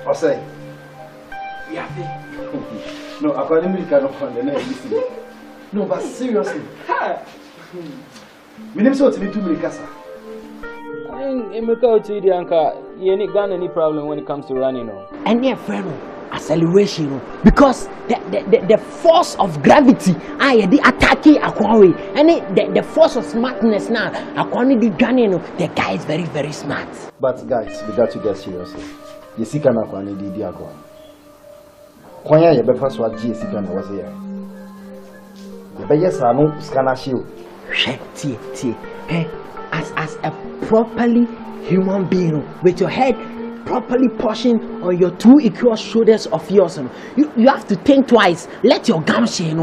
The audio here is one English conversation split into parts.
Or say, yeah. No, according to the no, but seriously. My name is what me to Mikasa. I'm a coach, Anka. You ain't got any problem when it comes to running. And yeah, friend, acceleration, because the force of gravity, the attacking Aquari, and the force of smartness now, according to Ghanaian, the guy is very, very smart. But guys, we got to get seriously. You see, can I find the Diagon? Kwanya ye befa so agi esika na wose ye. Ye be yes anu scanner shield. Tie. As a properly human being with your head properly pushing on your two equal shoulders of yours, you have to think twice. Let your gumption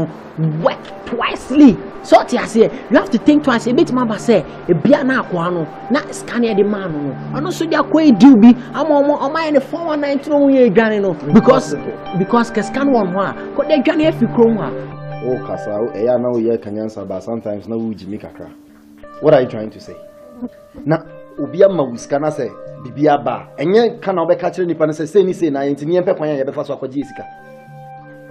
work twicely. So I say you have to think twice. A bit mama say a biana kwano na scanner the man no. And also they quite do be am my 419 no we gane no because scan one wa ko dey gane afi krom ha. Oh kasa e ya na we kanyansa but sometimes na we jimi kakra. What are you trying to say? Na obi ama wiskana say bibia ba enye kana obeka kire nipa na say ni say na ntimi empe kwanya ye befa so akwaje isika.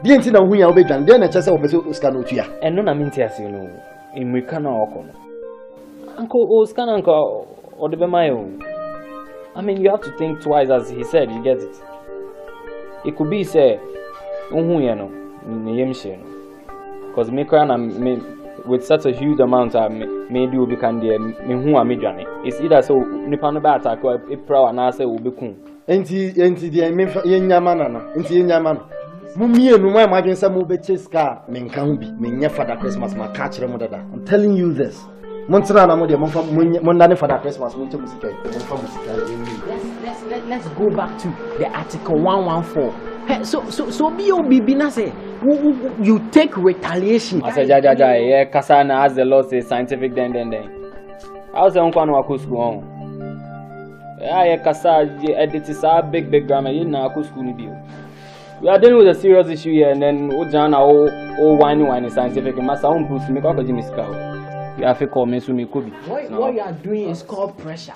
Bi enti na hu ya obedwan de na chese opese scan otua. Eno na minti ase no imrika na okono. Uncle o scan uncle or the bemayo. I mean you have to think twice as he said, you get it. It could be say unhu ye no ni yemhye no. Cause me cry na me with such a huge amount of maybe we can there me hu amedwane. It's either so nipa no ba attack or e prawa na say we be kun. Enti de me yenyama na enti yenyama no. Mumienu mo imagine say mo be chase car me nka hu bi me nya Father Christmas ma ka kire mo dada. I'm telling you this. Montra na mo de mo ndane Father Christmas mo nche musika mo fa musika. Let's go back to the article 114. Hey, so be na say you take retaliation. I said ja yeah kasana as the law says scientific then. I was on kwano wa school on. Yeah kasa edit is a big grammar in na school ni bio. We are dealing with a serious issue here and then Ojana all whiny scientific and massa on push me kwa Jimmy Scout. You have to call me so me could be. What you are doing is called pressure.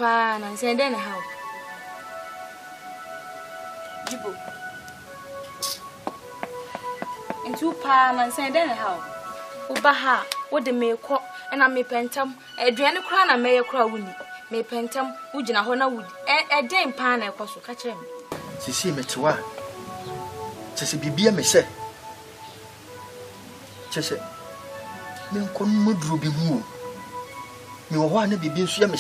And send in a house. Jibo. And 2 pounds and send in a house. Ubaha, what the may call, and I may pentam, a drain crown and may a crowd. May pentam, Ujina Hona wood, a dame pan and cost to catch him. See me to one. Just be a mess. Just me couldn't move be moved. You want to be being sure, me.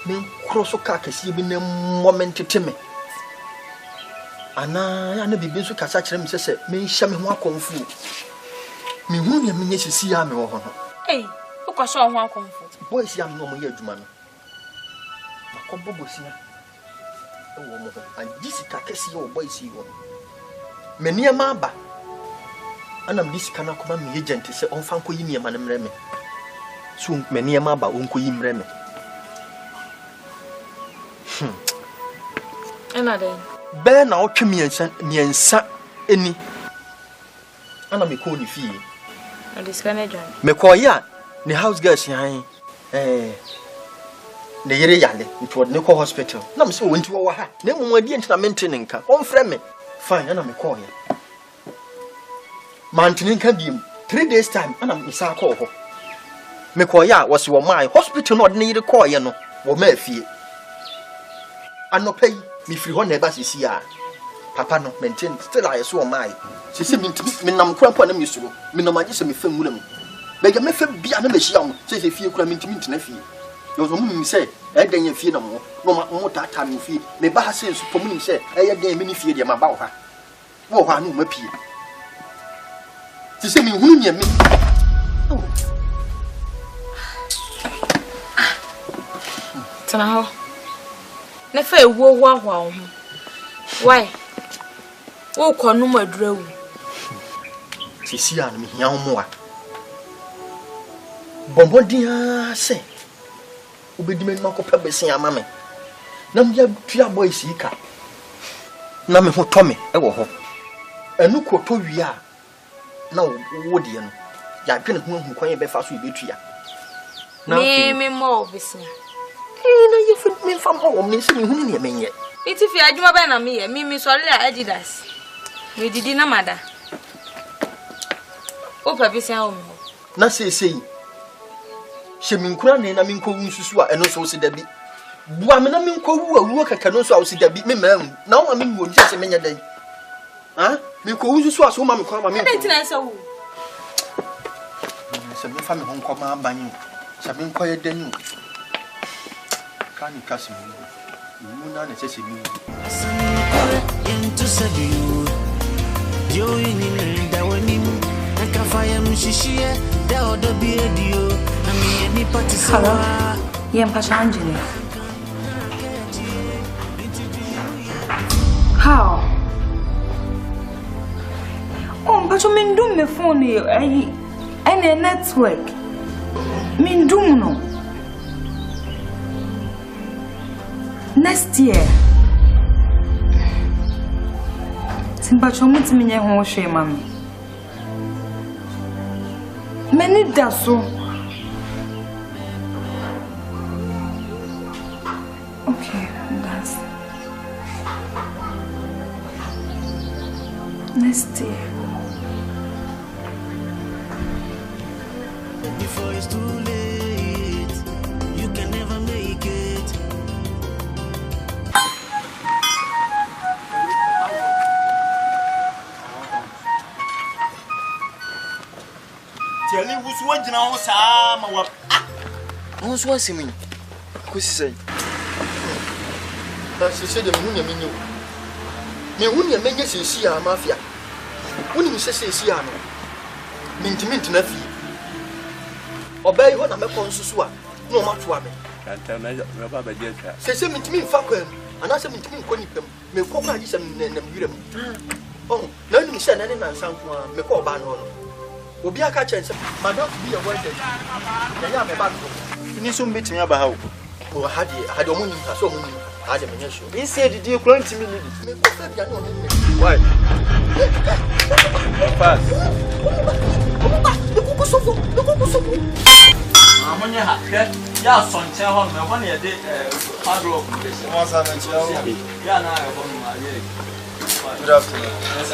Me cross okaka be na moment teme ana na bibi nso kasa kire me se me hye me ho akonfu me hu ya me nyesisi ya me wo ho no eh ukwaso ho akonfu boys ya me no mo ya adwuma no makombo bosia e wo mo an disika kesi yo boys yi wo me niema aba ana me disika na koma me agent se onfa nko yi niema na mre me so me niema aba onko yi mre me Another. Bear now, miensa any. Anna me call the fee. And this kind of me call ya, the house girls, the yere yale, which was no hospital. No, so went to our hat. No more the maintenance car. On frame. Fine, Anna me call ya. Mountain can be 3 days time, and I'm Miss Call. Me call ya was your my hospital not need a call, you know, or me fee. And no pay me free one neighbors is here. papa no maintain still I saw my she said me nam kura pa na me suro me nam age se me fam mulam be ga me fa bia na me hia mo say fie kura me ntimi ntena fie yo so mu say e dan ya fie na mo no mo tata me fie me ba ha say so pom nim say e ya dan me ni fie de ma ba wo ha no ma pie she said me hunu nya me Tana ho na fa ewo ho ahwa ho why wo kwanu madura wu sisi a me hia ho moa bombodia se obedi me ma ko pa besin ama me na me ya tua boy sika na me ho to me e wo ho enu ko to wi a na wo de no ya dwene hu kwan ye be fa so ibetua na me mo besin na ye fu me fam ho me se me hu ni me nye iti fi adwuma ba na me ye mi so le Adidas we didi na mada o pa besin a o me na sei she min kura ne na min ko nsusu a eno so se dabi bua me na min ko wu kaka no so a se dabi me ma na o ma min wo nje se menya dan ha min ko nsusu a so ma me kwa ma min ko ntina se wu se me fa me hon ko ma ban yi se min ko ye dan yi kan ni kasim mu na ne se se mi into sabiu yo in da wani aka fire mshishie da odo bi edio ami ni party sawa yem pa chanjini how but you mean do me phone any network mean do no next year simba chomuti minye ho hwe mami many daso okay that's next year before it's too late you can never make it Tell who's watching our Sama. Who's watching me? Who's say? She said, the moon, me wouldn't a many see a mafia. Wouldn't you say, Siano? Mint nephew. Obey what I'm a consusua, no much woman. Can't tell me about the jet. Say, me to me, fuck him, and I said, me to me, Conipum, me call my and oh, no, me said, any man, some me call Banon. Will be a catch and madam be a word. I am a bad. You need some meeting about how. Oh, had a woman, so many. I am an issue. He said, did you going to me? Why? Fast. I'm on your hat. Yes, on town, my 1 year day. Hard rock. Once I'm in Chelsea. Yeah, now I'm on my leg. Good afternoon. Yes,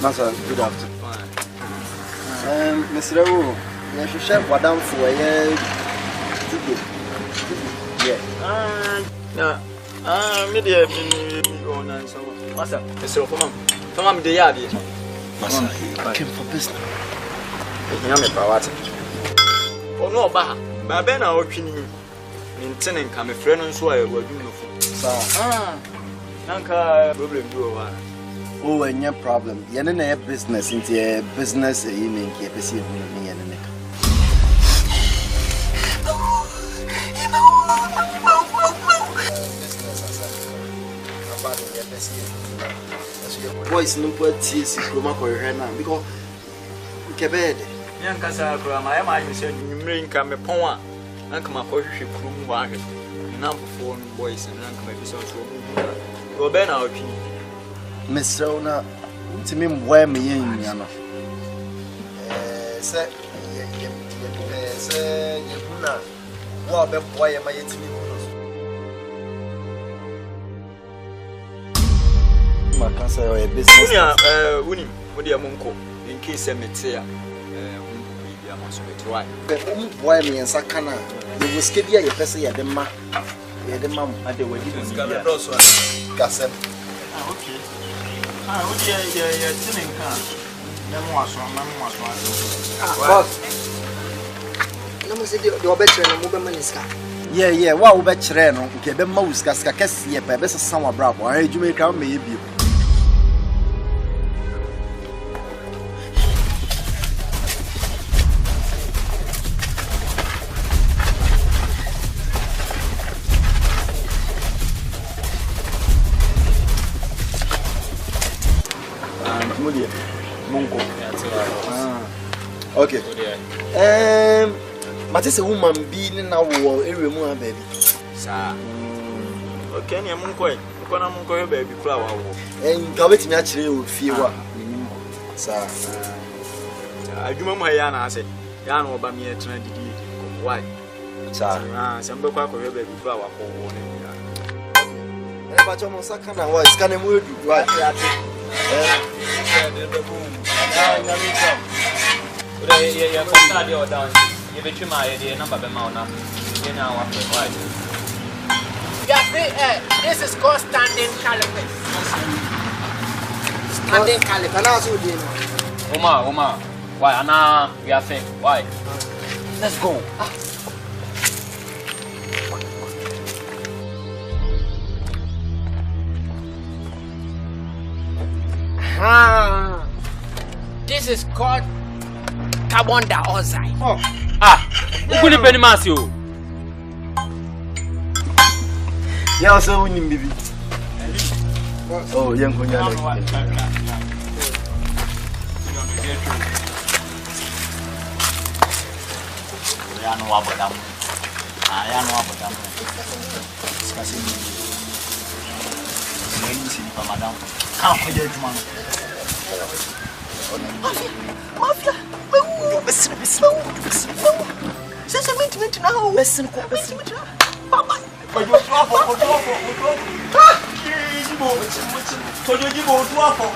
Master, good afternoon. Fine. Mr. Wu, you should share what down for a year. Yeah. Media on and so on. Master, Mr. From the yard. Master, came for business. You know me, Pawat. Oh, no, Baha. My Ben are opinion. Maintaining come a friend and so I will do no food. Sir, Nanka, problem do one. Oh, and your problem. You don't have business into a business you make a PC of me and a neck. Voice no put tears in Roma for her now because Quebec. Young Casabra, my mind said you bring come a poem and come up with a room wagon. Now for voice and rank my business. Go Ben our opinion. Miss Rona, to me, where me in Yano. Sir, Yuna, what the boy am I to me? My cancer or a business. Winning, with your monko, in case I met here. Why me and Sakana, you will skip your person at the ma. Yeah, the mom. And they were even Okay. Boss. No mo say the obetche no mo be maniska. Yeah, wa wo be kire no, nke be ma wuska ska kese ye pa be sesan wa brabo. An edwuma kra me ye bio. Okay. Matisse woman be na wo area mu baby. Sa. Okay, ni munko e. Ko na munko e baby kula wa wo. Nka betimi a kire o fie wa. Sa. Adwuma mu ya na ase. Ya na oba me etena didi. Why? Sa. Sembe kwa ko e baby kula wa ko wo ne. Ba chomo saka na wa iska ne mu edu. Why? Yeah, contact the down. You bet you my number be mauna. You know what right. Yeah, this is called standing calipers. Standing calipers. Now so dey. Uma. Why? Ana, we are saying why? Let's go. This is called carbon dioxide. Ukuni penny masio. Yeah, so we need baby. Oh, young konya. Ya no abodam. Ya no abodam. Skasi ni. Ni si pa madam. Ka ko je juma no. Mafia. Bes. Sasa mint now. Bes ko. Papa. Ojo tuafo. Jibo tuafo.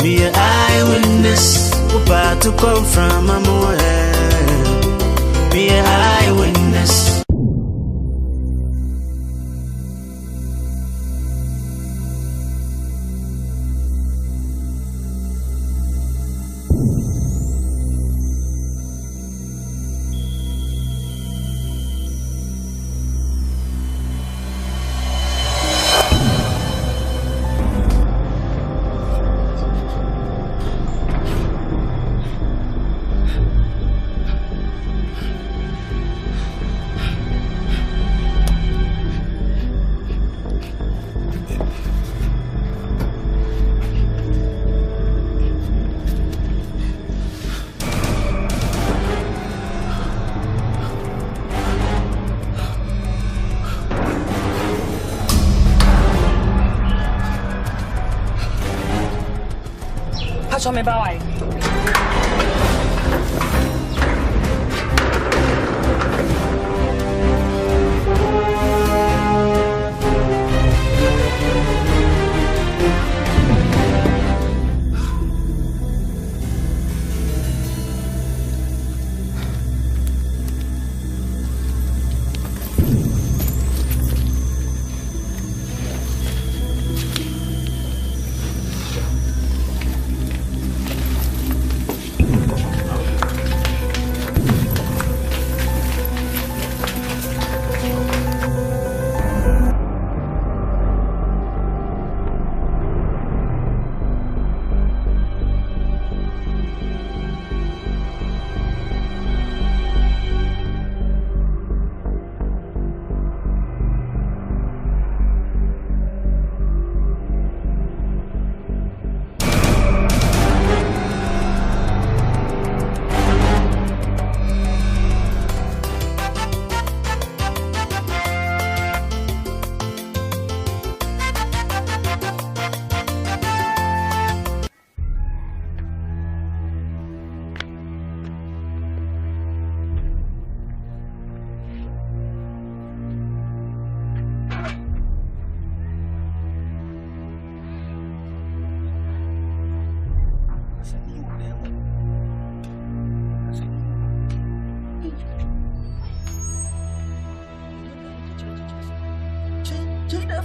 Be an eyewitness, about to come from a more. Be an eyewitness. Show me about why.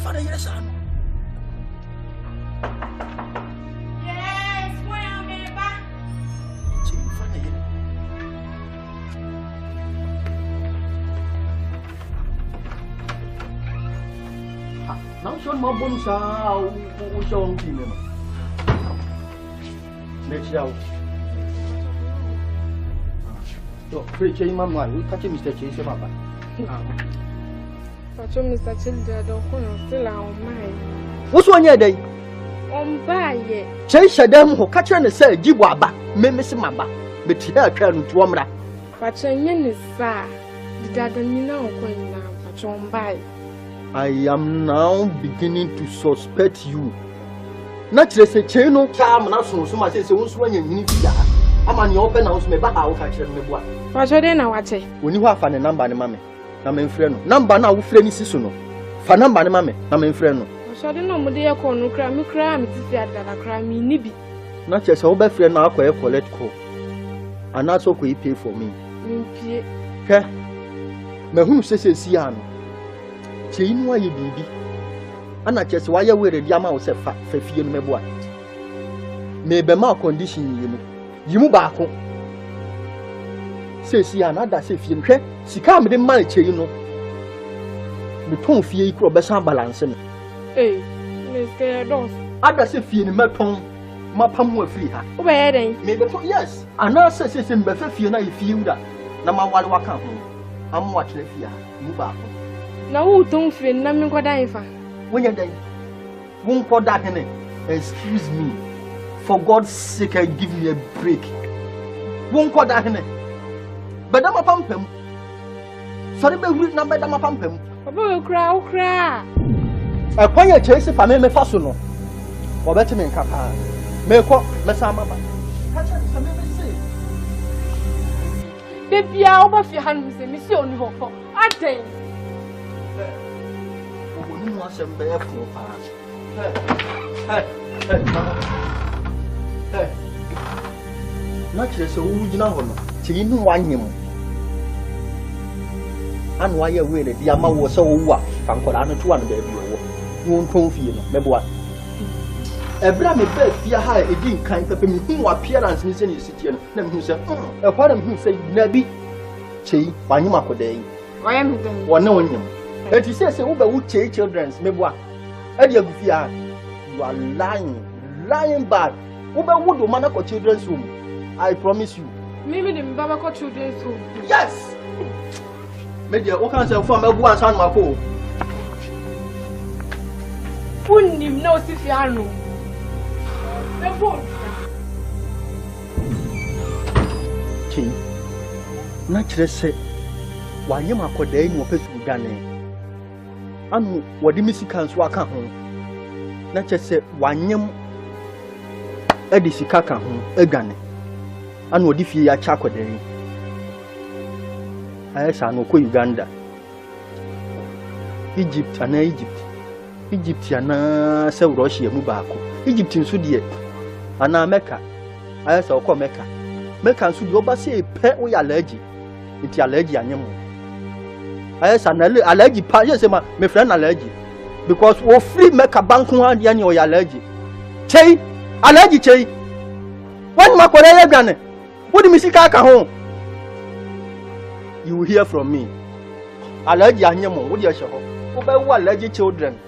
Father, yes, son. Yes, where am I back? Now, show my bones are showing him. Next out. Preaching my mind, we catch Mr. Chase. Mr. Children, don't still our mind. What's 1 year day? On by ye. Chase them who catch and say, Jibwaba, Miss Maba, but here turn to Wamra. But your yen is far. The dad and now going now, but on by. I am now beginning to suspect you. Not just a channel, charm, and also so much as when you need to. I'm on your open house, maybe I'll catch them. But then I watch it. When you have a number, mammy, I'm in friend. Number now, friend is soon. For number, mammy, I'm in friend. So I don't know what they are called. No crime, if you had that a crime, nibi. Not just all best friend now, collect call. And that's what we pay for me. Okay, my who says, Sian. Chain why you baby. And I just why you wear a yama or say fat for fear me boy. Maybe my condition, you know. You move back home. Say, see, another say, fear, she can't be the money, you know. The tongue fear equal best balancing. Eh, Mr. Doss. Other say, fear my tongue, my palm will free her. Where then? Maybe, yes. And now says, in better fear, now you feel that. Number one, walk home. I'm watching fear. Move back home. Now, who don't feel nothing got dying for? When you're dying, won't call that in it. Excuse me. For God's sake, give me a break. Won't call that in it. But I'm a pump him. Sorry, but we number them a pump him. Oh, cry. A quiet chase if I may fasten. Or better than Kaka. Make what Messama. Baby, I'll off your hands and miss you only hope for. I think. You want some bear for not just a wood, you know, till you know one him. And why you waited, the Yama was so what? From Corana to one baby. You won't confuse me, maybe what? A brammy bed, fear high, a didn't kind of me who appearance missing his city, and them who said, a father who said, Nebby, Che, Panimako day. Why am I one knowing him? And he says, Uber would take children's, maybe what? Eddie Gufia, you are lying bad. Uber would do Manako children's room. I promise you. Maybe the Babako children's room. Yes! Maybe you can't say from a one son, my fool. Wouldn't him know if you are no. The phone. King, naturally say, why you are called there in your place with Ghanaian. And what the Mexicans walk home. Naturally say, why you Edisicaka home, a Ghana. And what if you are Chaco there? I say, no, Uganda, Egypt, and Egypt, and South Russia, Mubako, Egypt in Sudia, and Mecca. I say, call Mecca. Mecca and Sudia, say, pet we allergy. It's allergy animal. I say, allergy, yes, my friend allergy. Because we free Mecca bank one, and your allergy. Che, allergy, Che. One Makoya Ghana. What do you see, home? You will hear from me. Allergy animal, what do you show? About what allergy children?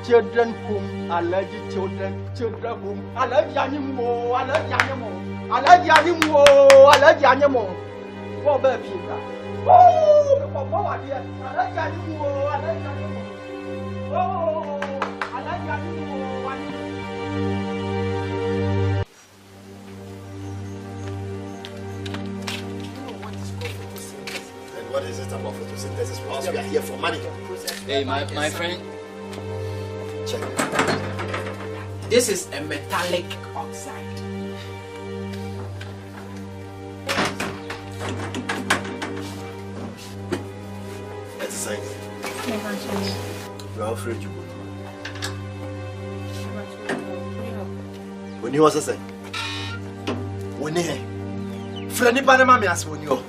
Children whom allergy children whom allergy animal, allergy animal. What baby? Oh, dear, allergy animal, oh, allergy animal. What is it about photosynthesis? Because we are here for money. Hey, my friend. Check. This is a metallic oxide. That's a sign. You are afraid you will. When you was a say? When you Friendly Panama, me ask when you.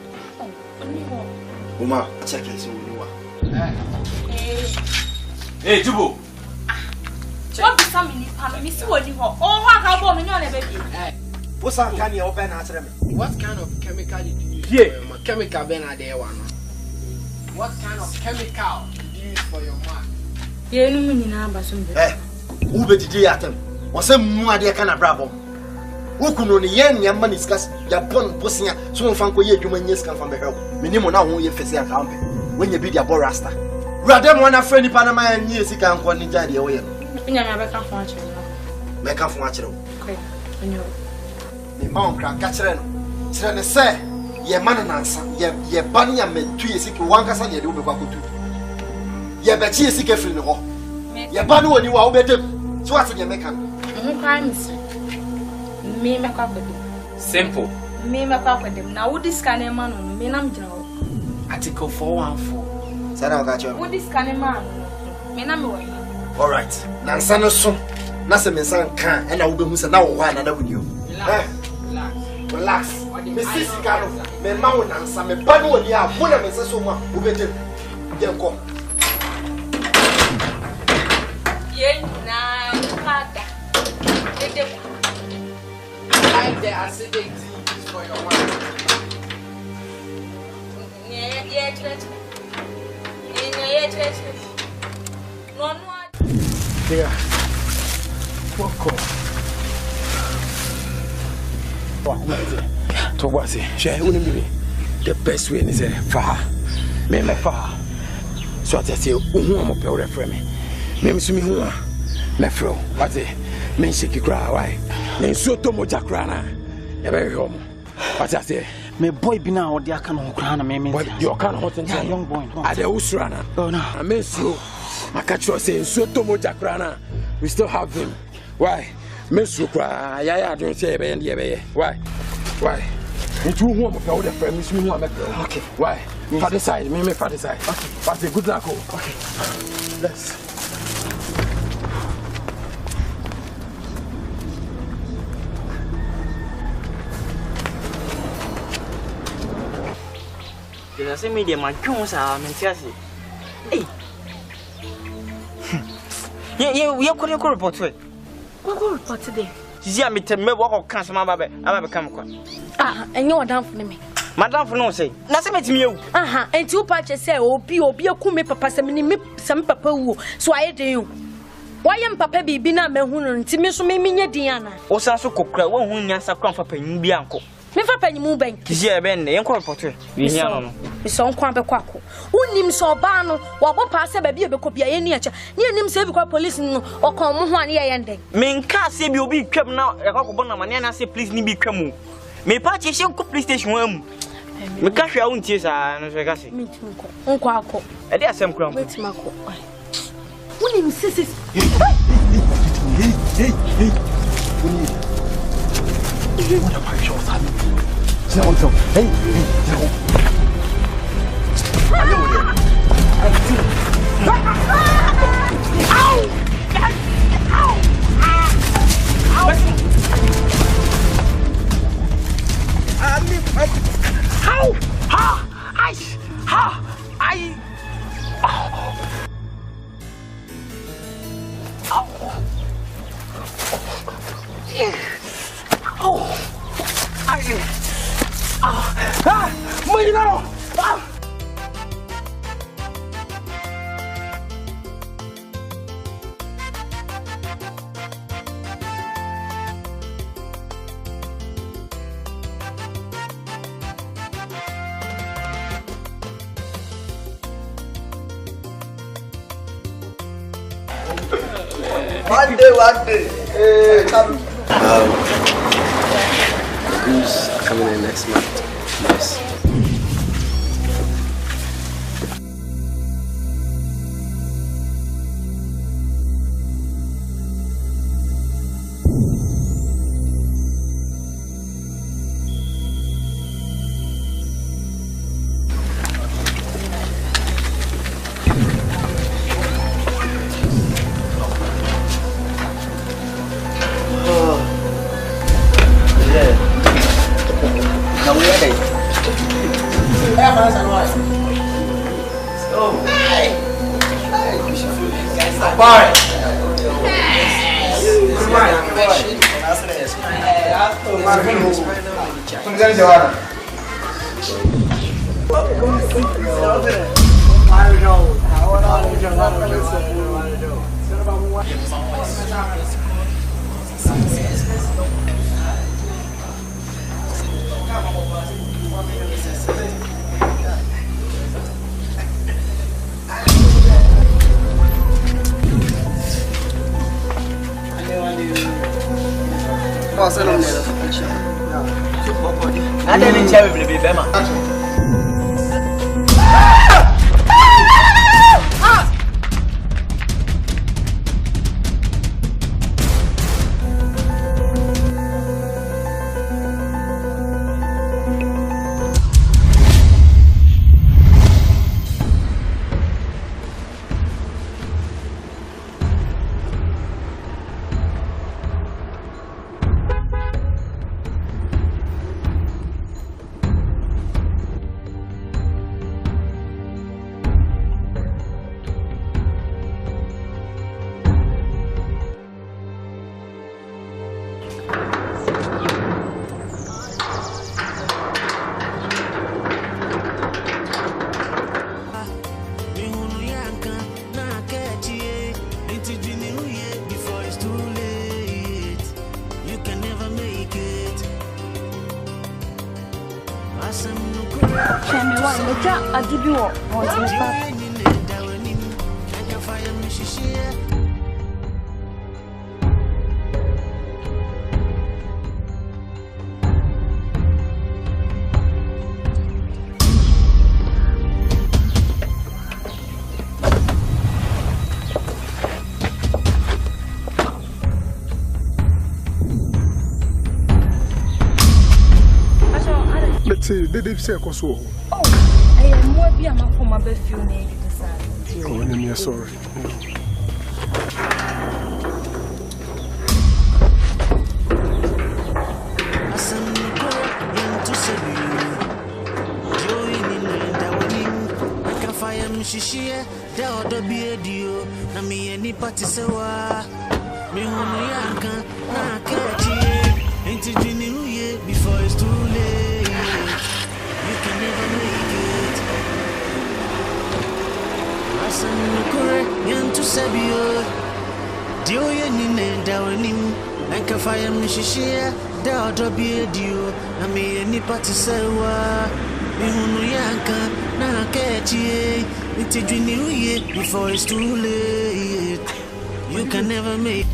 Uma, check it. So you are. Hey, Jubo. What be some in the Miss Woody? Oh, what about me? No, baby. What's that can you open answer me? What kind of chemical did you use? Yeah, my chemical ben are there one. What kind of chemical did you use for your man? Yeah, no meaning number some. Eh, who be the atom? Was a muddy kind of bravo? Who could only yen your money discuss your pond pussy? So Franco, you human years come from the help. Minimum now who you face your camp when you be the borasta. Rather one a friendly Panama and years he can't go in the way. Make up for watching. The monk can catch them. Say, ye man and answer, ye bunny and men 2 years ago, one castle, ye do the Bakutu. Ye bet ye sick in the hall. Ye bunny when you are better. So what's your mechanism? Me make up with them. Simple. Me make up with them. Now, what this kind of man? Me nam jao. Article 414. Said I'll catch you. What this kind of man? Me nam way. All right. Nansano so. Nasa me san can and I will be now one another with you. Relax. Me sisi karo. Me mawo nansa me banu oni a mo na me se so ma wo bete. Dem ko. Ye na kada. Like the acidity for your man. Yeah, church. No. Yeah. What to what say? Share wouldn't be the best way is a far. Me far. So I say, who am a friend me? Me see me who me fro. What say? Me shake cry why? Me so to moja crana. E very home. What I say? Me boy be now the Akan crana me. But you can hot and young boy. Are the usrana? Oh no. I mean so. I catch you saying so to moja crana. We still have him. Why? Miss Rukra, I don't say, why? Why? It's you want to the friend, Miss Mima. Okay. Why? Yes. Father side, me father side. Okay. Father, good luck. Okay. Let's. You see me, my coons are Mentiasi. Hey. You couldn't report it. What report today? See, I meet me walk or cancel my baby. I become and you're down for me. Madame for no say. Nothing met me. And two patches say, oh, be a kume papa, some papa woo. So I do you. Why am Papa be bina me who and Timmy so me Diana? Or Sanso cook, one who answer crump for penny bianco. Never penny move bank. Yeah, Ben, the uncle portrait. It's on Quampa Quaco. Who names so bano, or what pass a baby could be any nature. Near him save police or come 1 year ending. Men can't say you'll be kept now. A rock of Bonamana say, please, me be come. May party shall cook police station room. Me cash your own tears and Vegas. Me too, Uncle. I dare some crumb. Wait, Marco. Who names sisters? Hey. What am I sure? Hey, One day. Who's coming in next month? Nice. I didn't tell you to be Bema. Did say a coso? Oh, I am more be a man for my best name. Oh, I'm sorry. Shishia, the other beard you, na me any party sewa. Me hunu yanka, na catchy. Ain't it new year before it's too late? You can never make it. Asan nukure yantu sabio. Dio yenine dawenim, nanka fire me shishia, the other beard you, na me any party sewa. Me hunu yanka, na catchy. It's a new year before it's too late. You can never make.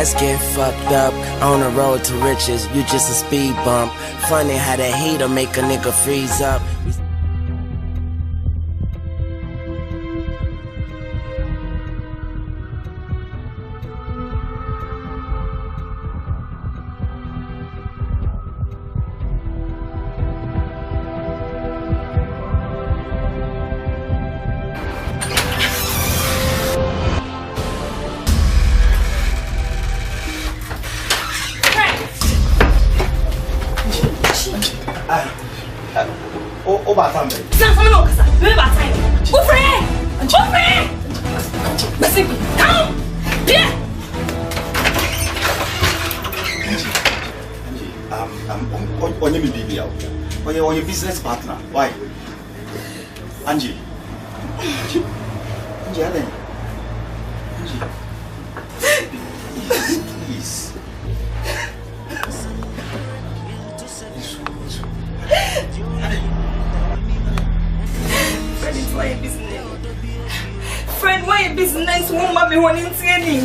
Let's get fucked up on the road to riches. You just a speed bump. Funny how that heat'll make a nigga freeze up. Or your business partner. Why? Angie. Angie, Ellen. Angie. Please. Friend, why your business? Friend, why your business? Won't mommy want to see any?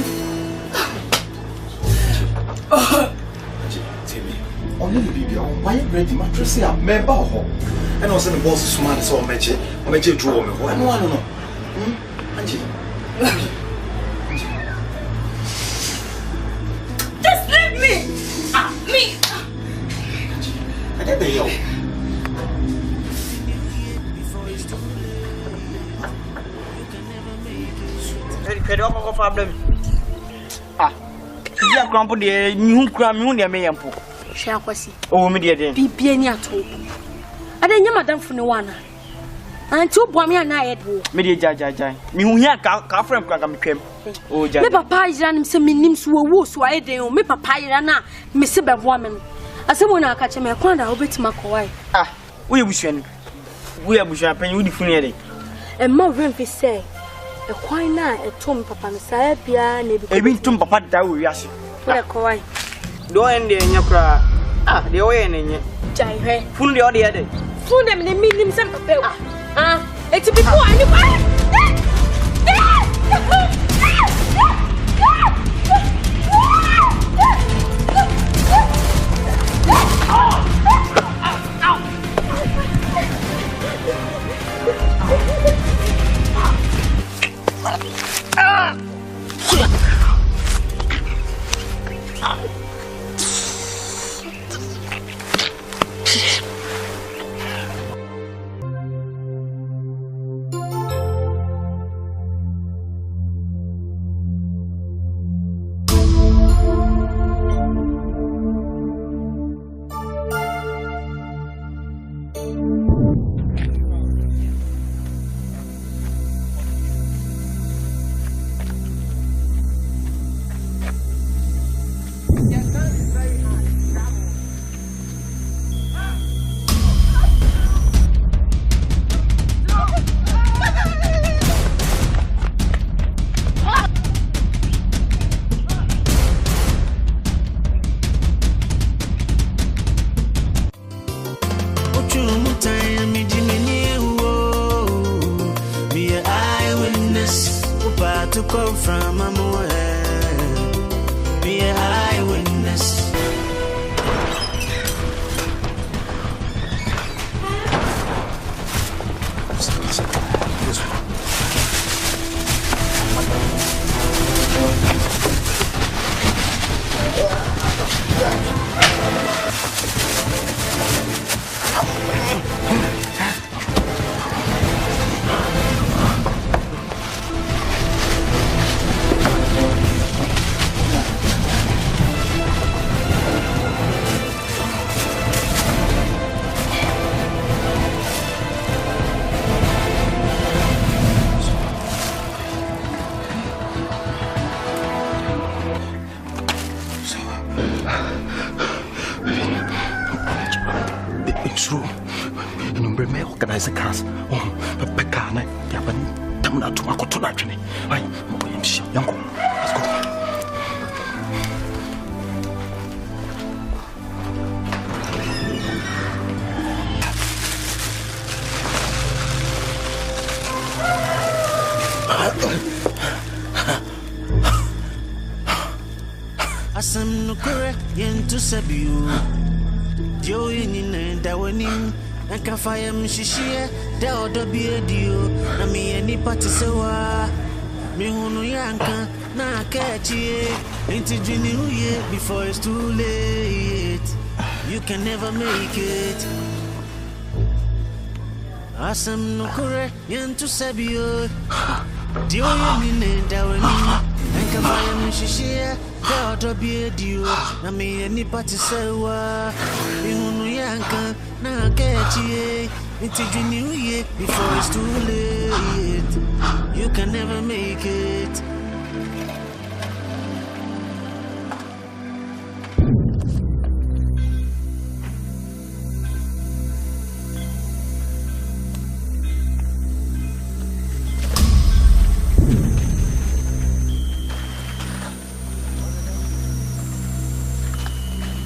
Only the baby, why you ready? My dress is a member. And also the boss is smart, so I'm a draw me. I don't know. Angie. Just leave me. Me. I get the help. Very problem. You are crumpled the new cram, you near me and poo. Shall I see? Oh, me dear, be penny at all. I didn't madam for no one. And two boy me and I had war. Media Jai. Me who here car from Cram came. Oh, Jai. Papa is running some names who were so I did. Me papa, Miss woman. As someone I catch me a corner, I'll bet my coy. We wish you. We are bush champagne with the funeral. And more room to say. A quite night at Tom Papa Messiah, neighbor. I mean, Tom Papa, that will yash. What a coy. Do end in your cry. The way in it. Jai, full the other. Fool them in the medium some papa. It's a bit more. To come from a more be an eyewitness. Organize a class. Pekana, Yaban, Tamuna to Makotona. I am young. Let's go. asam no kore yentu sabiu dio yinine da wanim enka fire mshishie da odobie dio na me ani patisewa me hunu yanka na kechie into dreaming uye before it's too late you can never make it asam no kore yentu sabiu dio yinine da wanim enka fire mshishie da odobie dio na me ani patisewa me hunu yanka na kechie into dreaming uye before it's too late you can never make it.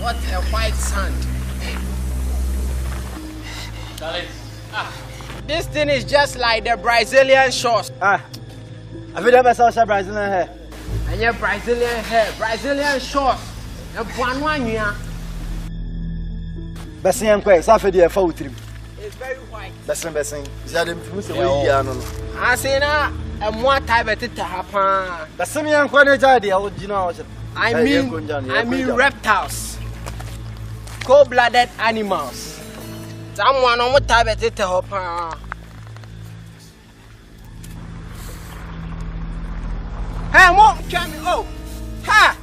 What a white sand. Charlie. This thing is just like the Brazilian shores. I've never saw some Brazilian hair. And your Brazilian hair, Brazilian shores. And one year. Bessie, Safi, dear, 4 trim. It's very white. Bessie. Is that him? I say now, and what type of it to happen? The same quantity, you know. I mean reptiles. Cold-blooded animals. Someone on what type of it to happen? Hey, mom, come oh, ha!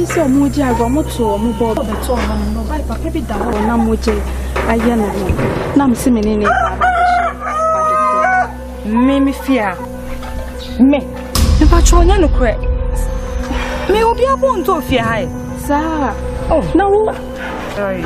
So much I got much so move over the top and no by baby da ho na moje aye no na me simi ni me fear me if I try no kre me obi abon to fear hai sa oh no sorry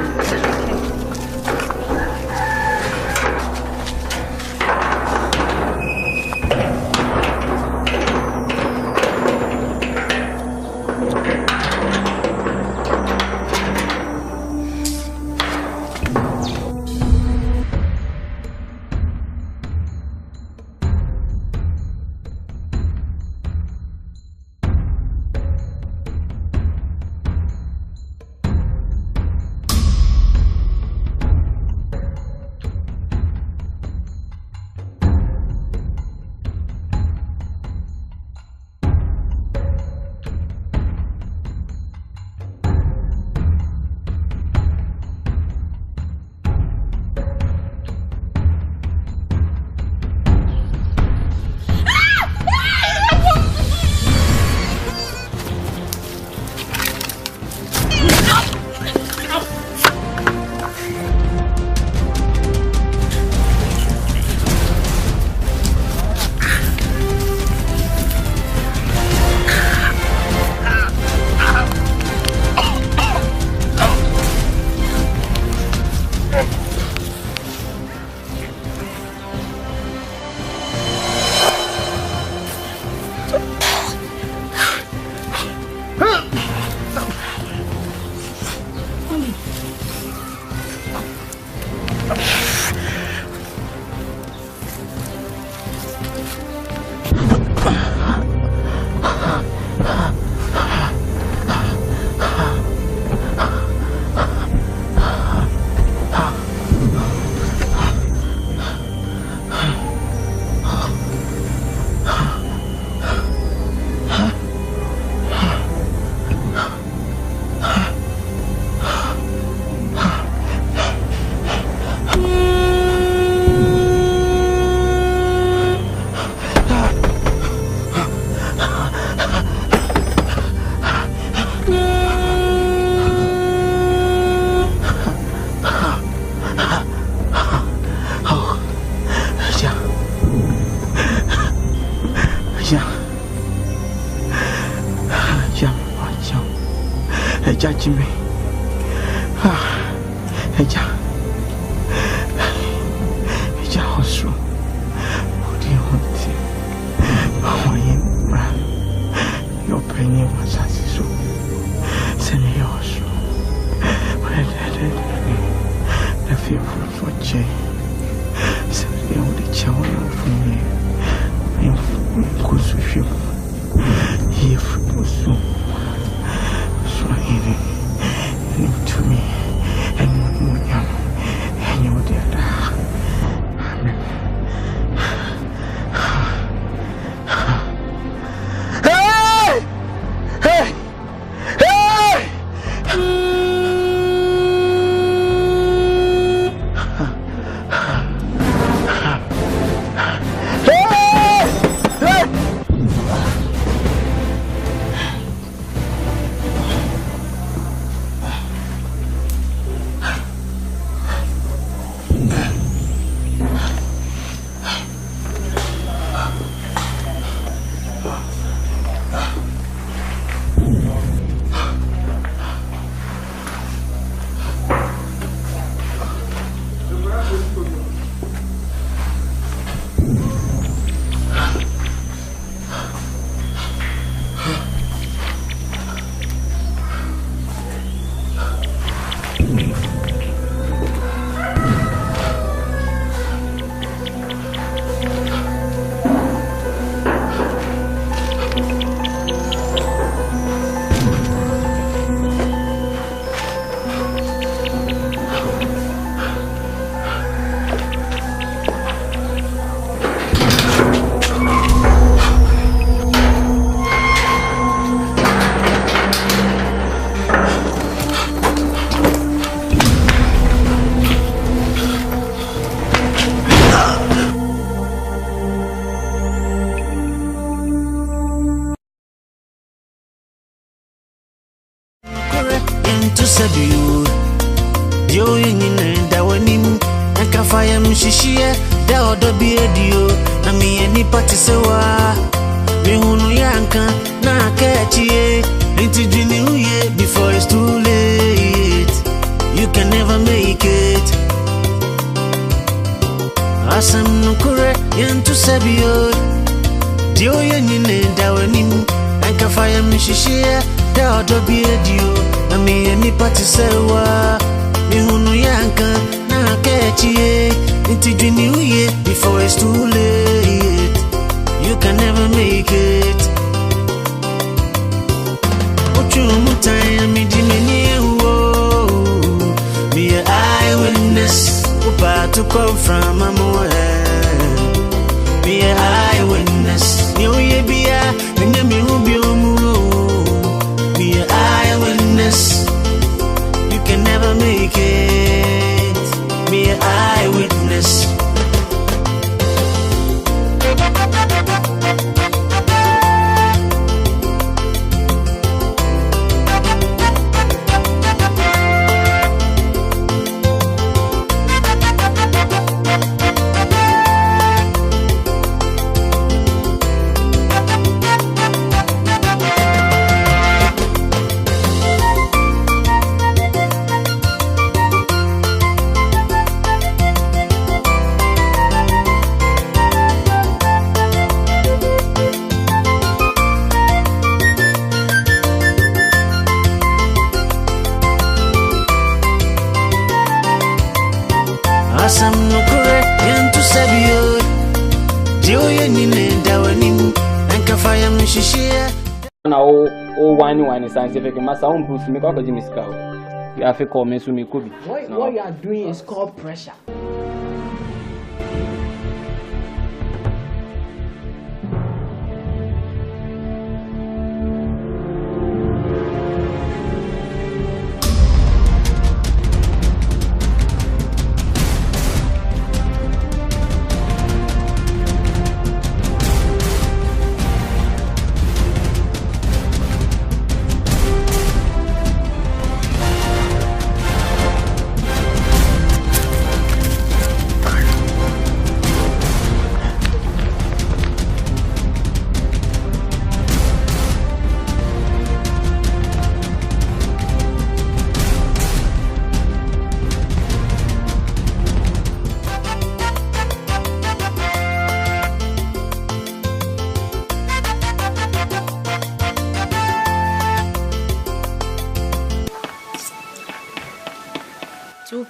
judge me. Eja Hosro. What do you want to? Your penny was as so. Send me Hosro. The fearful for Jay. Send me all the child from me. I'm close with you. Here for so. So to me. And you did. Shishia, da odo bi edio, na mi eni pati sewa. Mi hunu yanka, na kechie, into juni uye before it's too late. You can never make it. Asam nukure, yantu sabio. Dio yenine da wenim, anka fire mi shishia, da odo bi edio, na mi eni pati sewa. Mi hunu yanka, na kechie. Into the new year before it's too late. You can never make it. What you time me dimini be an eyewitness. About to come from a more. Be an eyewitness. You be a and you be an eyewitness. You can never make it. Be an eyewitness. Asam no correct into Sabio. Dio yenine dawanim anka fire mshishia. Na o wine scientific masa on proof me kwa Jimmy Scout. You have to call me so me could be. What you are doing is called pressure.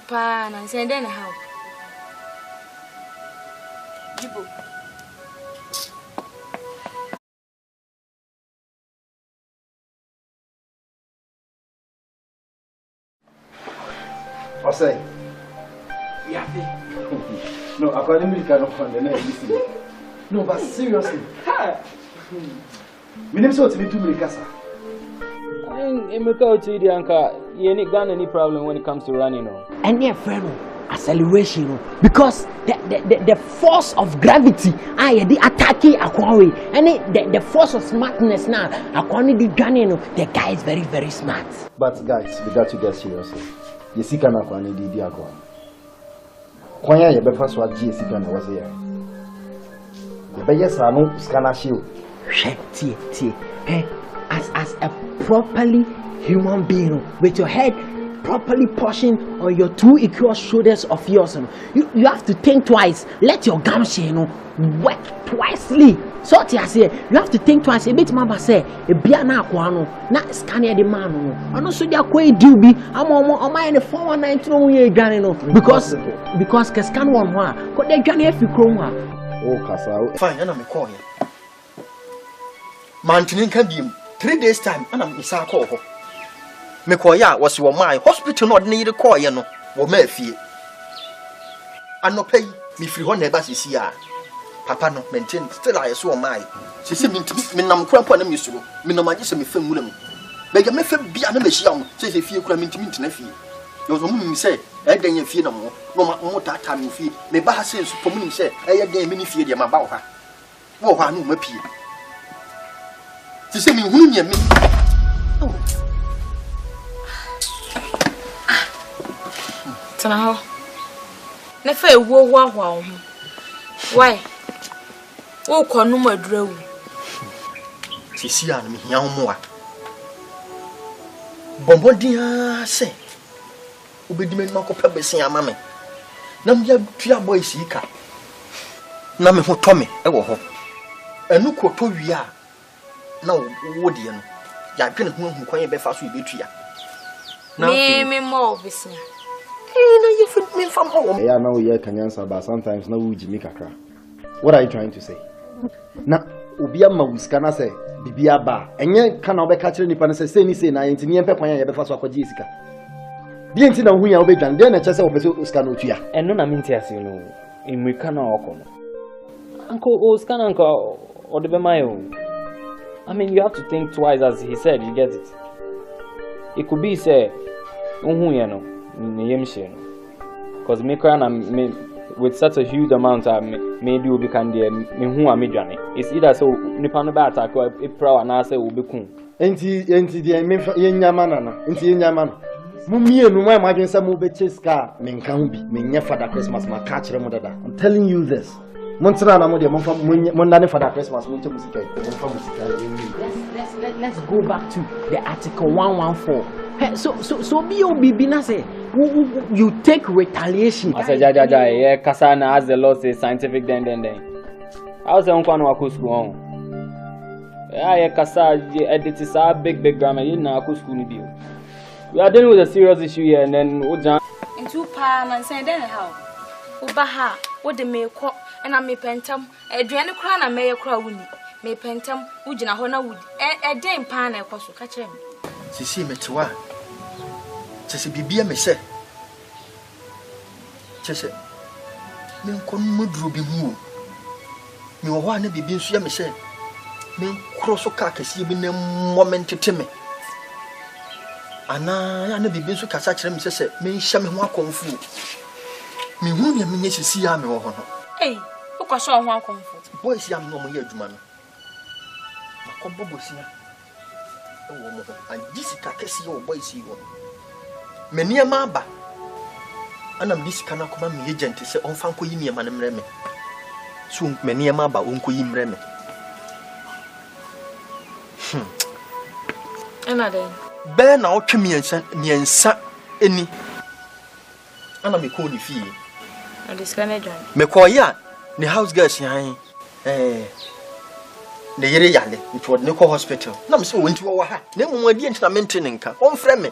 pa na say then how? Jibo. I say. Yeah. No, according to me, cannot find the name. No, but seriously. My name is what me to me casa. In Anka, you ain't got any problem when it comes to running, no. And yeah, friend, acceleration, because the force of gravity, the attacking Aquari, and the force of smartness now, Aquani the Ghanaian, the guy is very, very smart. But guys, we got to get seriously. You see, can Aquani the Aqua. Kwanya ye befa so agi esika na wo se ya. Ye be yes anu scanner shield. Tie. As a properly human being with your head properly pushing on your two equal shoulders of yours, you have to think twice. Let your gumption work twicely. So you have to think twice. A bit mama say a biana kwano na scanner the man no. And so dia kwai do be am I in the 419 no we gane no because can scan one wa ko dey gane afi krom ha. Oh kasa. Fine, na me call here. Mantinin kan biem 3 days time ana me sa call ho. Me call ya was your my hospital no need call here no. Wo ma afie. Anopai me free ho na eba sisi a. Papa no maintain still I so my. Sisi me nam krampo na me suro. Me no magi se me fam wura mu. Be ga me fa bia na me hia mo. Se se fie kura me ntimi ntena fie. Yo zo mu mi se e dan ya fie na mo. No mo tata me fie. Me ba ha se so pomu ni se e ya dan me ni fie de ma ba wo ha. Wo ha no ma pie. Sisi me hunu nya me. Tana ho. Ne fa ewo ho ahwa ho. Why? O konu madura wu. Sisi an me hia ho mo a. Bombodin se. Obedi me ma ko pa besin ama me. Na me ya tua boy sika. Na me ho to me e wo ho. Enu ko to wi a na wo de no. Ya dwene ho hu kwan e be fa so e betua. Na me mo besin. Na you fit me from home. Yeah, now we can answer, but sometimes no we Jimmy Kakra. What are you trying to say? Na ubia ma wiskana say bibia ba. Enye kana obeka kire nipa say ni say na enti ni empe kwan ya befa so akwaji esika. Bi enti na hu ya obedwan de na chese obeso uskana otua. Eno na minti ase no. Imrika na okono. Uncle Oskana uncle Odebemayo. I mean, you have to think twice, as he said. You get it. It could be say, because me with such a huge amount, maybe we can do me. It's either so nipano ba attack or a pro and I say will be cool. Enti the me yenyamana enti yenyamana. Mumie no my imagine some move chase car men can be me nya for Christmas ma catch them dada. I'm telling you this. Montana mo de mon for that Christmas mo to music. Let's go back to the article 114. So be na say you take retaliation. I said yeah kasana as the law says scientific then. I was on kwano wa school on. Yeah kasa edit is a big grammar you na school ni bio. We are dealing with a serious issue here and then ojan into pa man say then how. Uba ha wo de me ko na me pentam aduane kura na me kura wuni me pentam ugina ho na wudi den pa na ekoso ka kire me sisi metewa sisi bibia me se chese me nkon moduro bi hu me wo ho na bibi nso ya me se me kroso ka kase bi na moment teme ana ya na bibi nso kasa kire me se me nhya me ho akonfu me hu ne me nye sisi ya me wo ho no ukwaso ho akonfu boys ya me no mo ye adwuma no akobo bosia e wo mo and this ka kase ye boys yi wo me niema ba ana me this kana koma me agent se on fa nkoyi niema ne mre me so me niema ba onkoyi mre me ana den be na o twemi ensa eni ana me ko ni fie this kana John me ko ya ne house girls yan ne yere yale it was ne ko hospital na me se wonti wo ha na mu adi enti na maintain nka on frɛ me